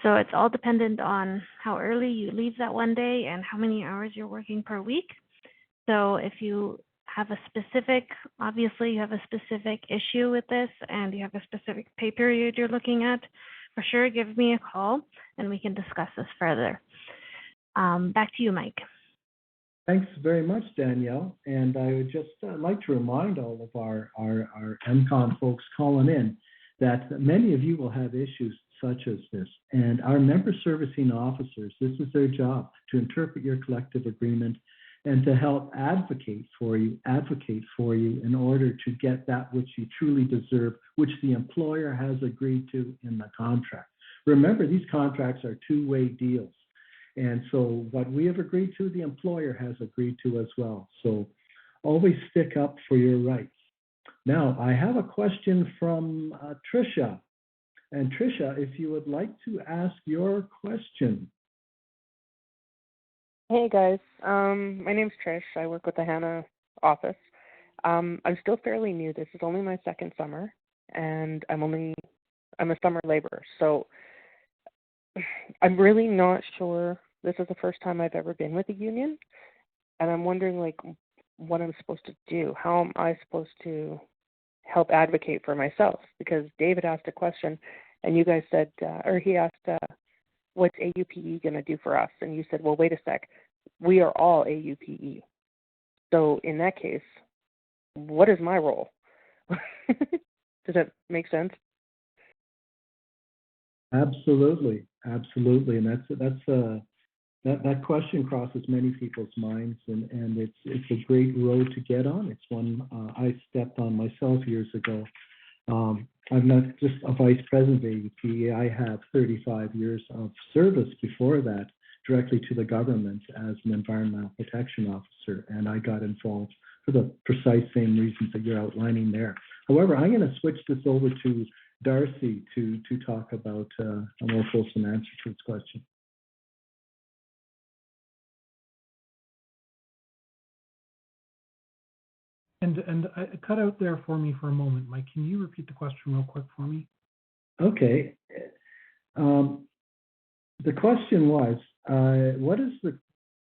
So it's all dependent on how early you leave that one day and how many hours you're working per week. So if you have a specific, obviously you have a specific issue with this and you have a specific pay period you're looking at, for sure give me a call and we can discuss this further. Back to you, Mike. Thanks very much, Danielle. And I would just like to remind all of our EMCON folks calling in that many of you will have issues such as this. And our member servicing officers, this is their job, to interpret your collective agreement and to help advocate for you in order to get that which you truly deserve, which the employer has agreed to in the contract. Remember, these contracts are two-way deals. And so what we have agreed to, the employer has agreed to as well. So always stick up for your rights. Now, I have a question from Tricia. And Tricia, if you would like to ask your question. Hey guys, my name's Trish. I work with the Hannah office. I'm still fairly new. This is only my second summer, and I'm a summer laborer. So I'm really not sure. This is the first time I've ever been with a union, and I'm wondering like what I'm supposed to do. How am I supposed to help advocate for myself? Because David asked a question, and you guys said, or he asked, what's AUPE going to do for us? And you said, well, wait a sec, we are all AUPE. So in that case, what is my role? Does that make sense? Absolutely, and that question crosses many people's minds, and it's a great road to get on. It's one I stepped on myself years ago. I'm not just a vice president of AUPE. I have 35 years of service before that directly to the government as an environmental protection officer, and I got involved for the precise same reasons that you're outlining there. However, I'm going to switch this over to Darcy to talk about a more fulsome answer to this question. And cut out there for me for a moment, Mike. Can you repeat the question real quick for me? Okay. The question was, what is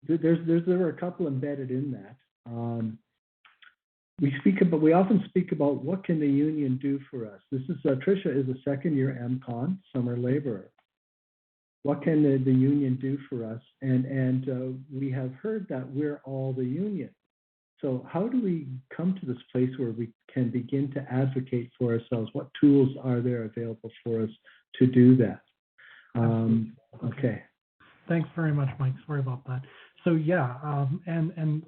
there were a couple embedded in that. We often speak about what can the union do for us. This is Tricia is a second-year EMCON summer laborer. What can the union do for us? And we have heard that we're all the union. So how do we come to this place where we can begin to advocate for ourselves? What tools are there available for us to do that? Okay. Thanks very much, Mike. Sorry about that. So yeah, and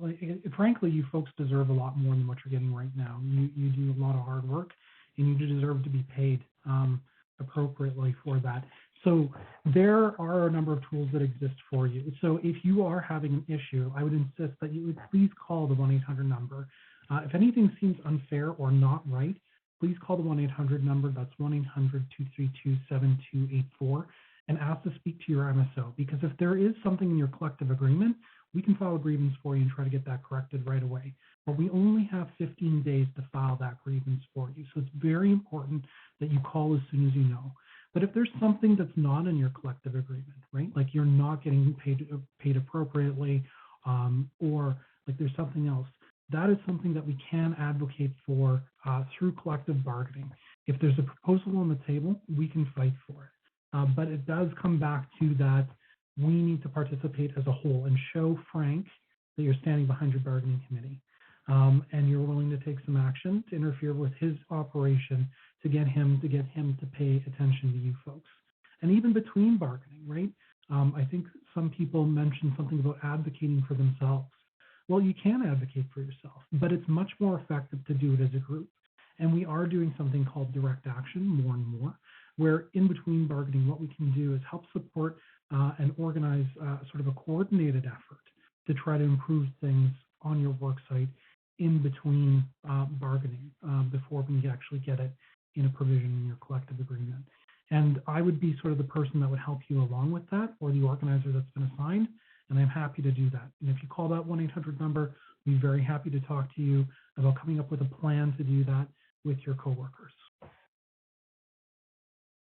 frankly, you folks deserve a lot more than what you're getting right now. You do a lot of hard work, and you deserve to be paid appropriately for that. So there are a number of tools that exist for you. So if you are having an issue, I would insist that you would please call the 1-800 number. If anything seems unfair or not right, please call the 1-800 number. That's 1-800-232-7284 and ask to speak to your MSO. Because if there is something in your collective agreement, we can file a grievance for you and try to get that corrected right away. But we only have 15 days to file that grievance for you. So it's very important that you call as soon as you know. But if there's something that's not in your collective agreement, right, like you're not getting paid appropriately, or like there's something else, that is something that we can advocate for through collective bargaining. If there's a proposal on the table, we can fight for it. But it does come back to that we need to participate as a whole and show Frank that you're standing behind your bargaining committee, and you're willing to take some action to interfere with his operation to get him to pay attention to you folks. And even between bargaining, right? I think some people mentioned something about advocating for themselves. Well, you can advocate for yourself, but it's much more effective to do it as a group. And we are doing something called direct action more and more, where in between bargaining, what we can do is help support and organize sort of a coordinated effort to try to improve things on your work site in between bargaining before we actually get it in a provision in your collective agreement. And I would be sort of the person that would help you along with that, or the organizer that's been assigned, and I'm happy to do that. And if you call that 1-800 number, I'd be very happy to talk to you about coming up with a plan to do that with your coworkers.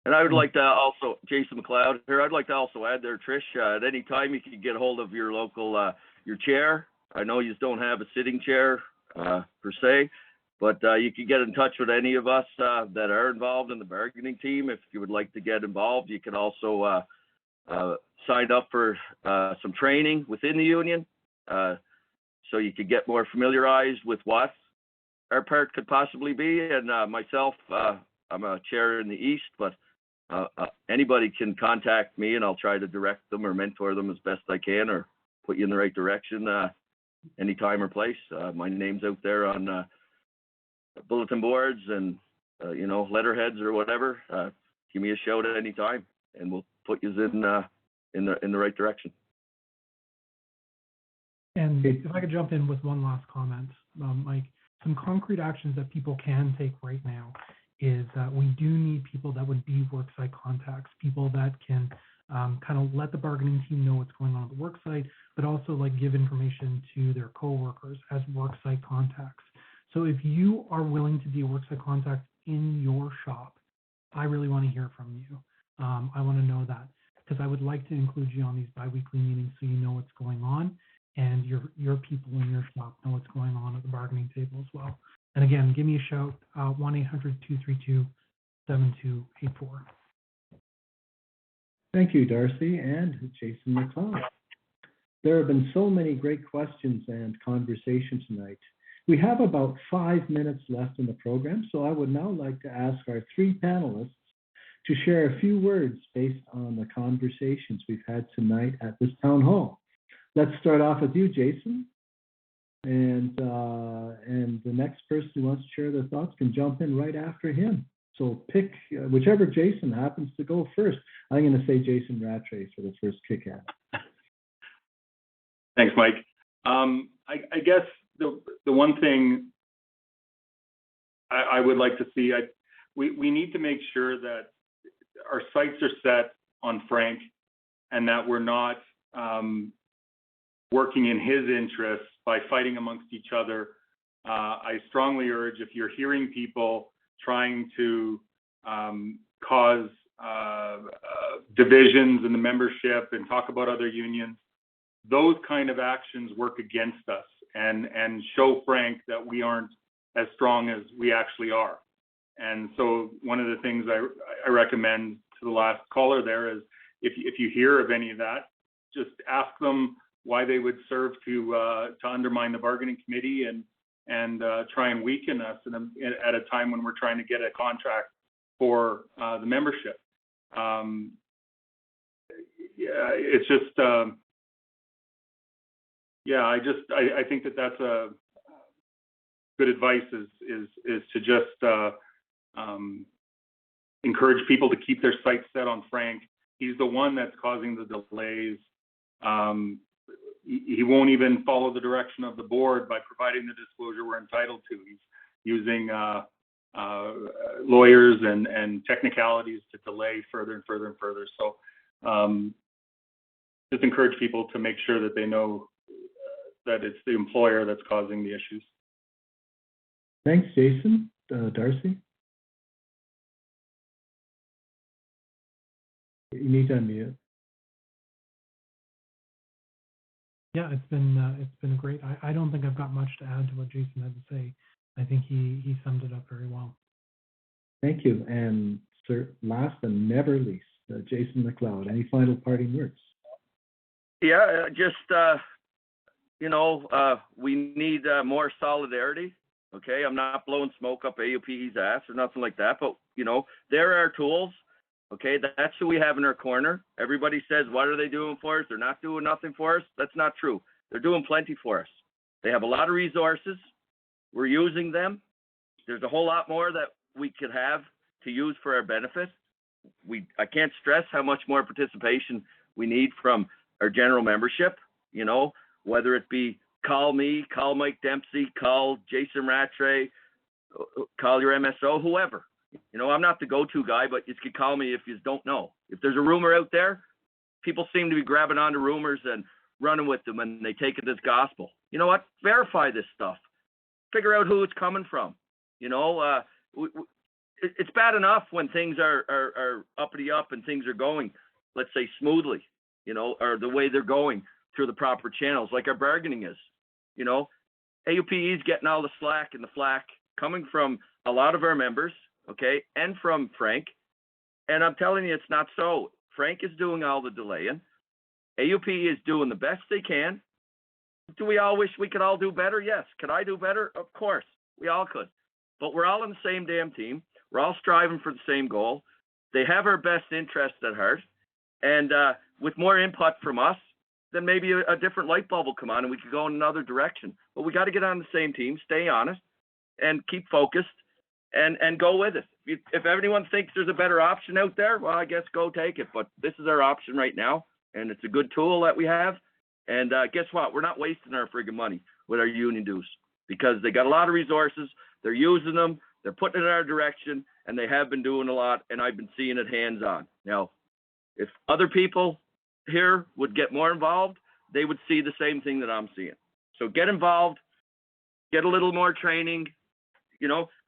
And I would like to also, Jason McLeod here, I'd like to also add there, Trish, at any time you can get a hold of your local, your chair. I know you don't have a sitting chair per se, but you can get in touch with any of us that are involved in the bargaining team. If you would like to get involved, you can also sign up for some training within the union so you could get more familiarized with what our part could possibly be. And myself, I'm a chair in the East, but anybody can contact me and I'll try to direct them or mentor them as best I can or put you in the right direction any time or place. My name's out there on bulletin boards and, letterheads or whatever. Give me a shout at any time and we'll put you in the right direction. And if I could jump in with one last comment, Mike, some concrete actions that people can take right now is that we do need people that would be worksite contacts, people that can kind of let the bargaining team know what's going on at the worksite, but also like give information to their coworkers as worksite contacts. So if you are willing to be a worksite contact in your shop, I really want to hear from you. I want to know that because I would like to include you on these biweekly meetings so you know what's going on and your people in your shop know what's going on at the bargaining table as well. And again, give me a shout, 1-800-232-7284. Thank you, Darcy and Jason McLeod. There have been so many great questions and conversation tonight. We have about 5 minutes left in the program, so I would now like to ask our three panelists to share a few words based on the conversations we've had tonight at this town hall. Let's start off with you, Jason. And the next person who wants to share their thoughts can jump in right after him. So pick whichever Jason happens to go first. I'm going to say Jason Rattray for the first kick at it. Thanks, Mike. I guess the one thing I would like to see, we need to make sure that our sights are set on Frank and that we're not working in his interests by fighting amongst each other. I strongly urge, if you're hearing people trying to cause divisions in the membership and talk about other unions, those kind of actions work against us and show Frank that we aren't as strong as we actually are. And so one of the things I recommend to the last caller there is if you hear of any of that, just ask them why they would serve to undermine the bargaining committee and try and weaken us at a time when we're trying to get a contract for the membership. It's just, I think that's a good advice is to just encourage people to keep their sights set on Frank. He's the one that's causing the delays. He won't even follow the direction of the board by providing the disclosure we're entitled to. He's using lawyers and technicalities to delay further and further and further. So just encourage people to make sure that they know that it's the employer that's causing the issues. Thanks, Jason. Darcy? You need to unmute. Yeah, it's been great. I don't think I've got much to add to what Jason had to say. I think he summed it up very well. Thank you. And sir, last and never least, Jason McLeod, any final parting words? Yeah, just, we need more solidarity. Okay, I'm not blowing smoke up AUPE's ass or nothing like that, but there are tools. Okay, that's who we have in our corner. Everybody says, what are they doing for us? They're not doing nothing for us. That's not true. They're doing plenty for us. They have a lot of resources. We're using them. There's a whole lot more that we could have to use for our benefit. I can't stress how much more participation we need from our general membership, whether it be call me, call Mike Dempsey, call Jason Rattray, call your MSO, whoever. I'm not the go-to guy, but you can call me if you don't know. If there's a rumor out there, people seem to be grabbing onto rumors and running with them, and they take it as gospel. You know what? Verify this stuff. Figure out who it's coming from. It's bad enough when things are uppity up and things are going, let's say, smoothly, or the way they're going through the proper channels, like our bargaining is. AUPE is getting all the slack and the flack coming from a lot of our members, okay, and from Frank. And I'm telling you, it's not so. Frank is doing all the delaying. AUPE is doing the best they can. Do we all wish we could all do better? Yes. Could I do better? Of course. We all could. But we're all in the same damn team. We're all striving for the same goal. They have our best interests at heart. And with more input from us, then maybe a different light bulb will come on and we could go in another direction. But we got to get on the same team, stay honest, and keep focused and go with it. If anyone thinks there's a better option out there, well, I guess go take it. But this is our option right now, and it's a good tool that we have. And guess what? We're not wasting our friggin' money with our union dues because they got a lot of resources. They're using them. They're putting it in our direction, and they have been doing a lot, and I've been seeing it hands-on. Now, if other people here would get more involved, they would see the same thing that I'm seeing. So get involved, get a little more training,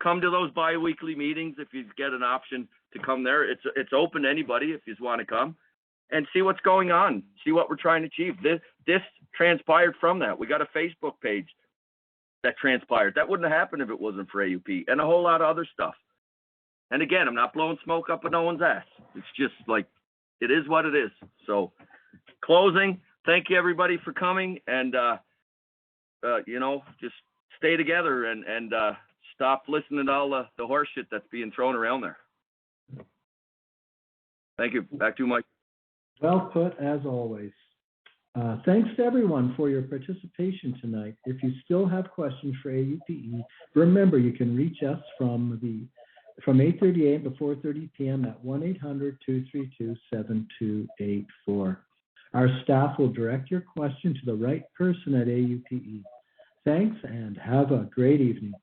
come to those bi-weekly meetings if you get an option to come there. It's open to anybody if you want to come and see what's going on, see what we're trying to achieve. This transpired from that. We got a Facebook page that transpired. That wouldn't have happened if it wasn't for AUPE and a whole lot of other stuff. And again, I'm not blowing smoke up no one's ass. It's just like, it is what it is. So closing, thank you everybody for coming, and just stay together and stop listening to all the horse shit that's being thrown around there. Thank you. Back to you, Mike. Well put, as always. Thanks to everyone for your participation tonight. If you still have questions for AUPE, remember you can reach us from 8:30 a.m. to 4:30 p.m. at 1-800-232-7284. Our staff will direct your question to the right person at AUPE. Thanks, and have a great evening.